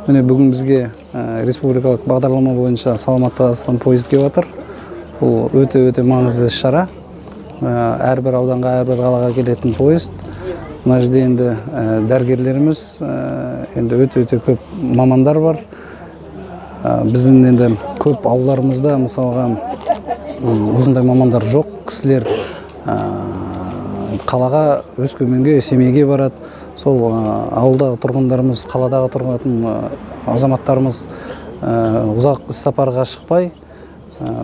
Міне бүгін бізге республикалық бағдарлама бойынша саламатты Қазақстан пойызы келіп жатыр. Бұл өте маңызды шара. Әрбір ауданға, әрбір қалаға келетін поезд. Мына жерде енді дәрігерлеріміз, енді өте көп мамандар бар. Біздің енді көп аулаларымызда мысалға осындай мамандар жоқ. Кісілер қалаға, Өскеменге, Семейге барады. Сол ауылдағы тұрғындарымыз, қаладағы тұрғын азаматтарымыз ұзақ іссапарға шықпай,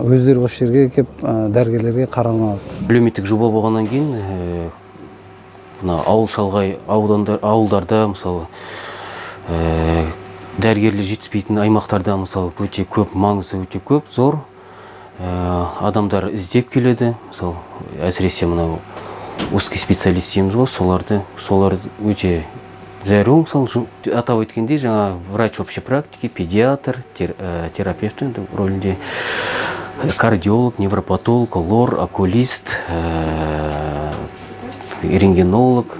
өздері осы жерге келіп дәрігерлерге қаралынады. Әлеуметтік жоба болғаннан кейін, ауыл шалғай ауылдарда, мысалы, дәрігерлер жетіспейтін аймақтарда, мысалы, өте көп, маңызы өте көп, зор. Адамдар іздеп келеді, мысалы, әсіресе мынау узкий специалист дейміз ғой, солар өте зәру. Мысалы, атап өткенде, жаңа врач общей практики, педиатр, терапевт рөлінде, кардиолог, невропатолог, лор, окулист, рентгенолог,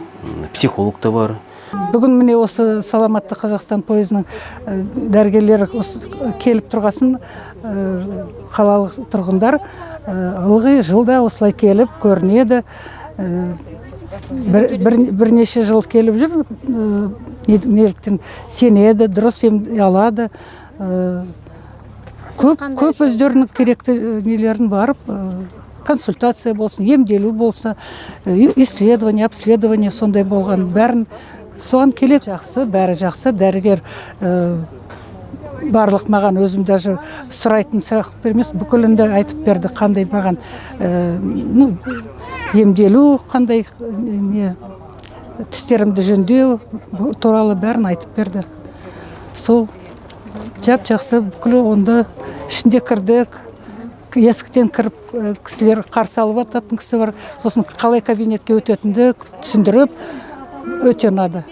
психолог та бар. Бүгін міне осы саламатты Қазақстан пойызының дәрігерлері келіп тұрғасын қалалық тұрғындар ылғи жылда осылай келіп көрінеді. Бірнеше жыл келіп жүр, неліктен сенеді, дұрыс ем алады. Көп өздерінің керекті нелерін барып, консультация болсын, емделу болса, исследование, обследование сондай болған бәрін соған келеді. Жақсы, бәрі жақсы. Дәрігер барлық маған өзім даже сұрайтын сұрақ бермес, бүкілінде айтып берді, қандай маған емделу, қандай тістерімді жөндеу туралы бәрін айтып берді. Сол жақсы бүкілі онда ішінде кірдік. Есіктен кіріп кісілер қарсы алып ататын кісі бар. Сосын қалай кабинетке өтетінді түсіндіріп өте ұнады.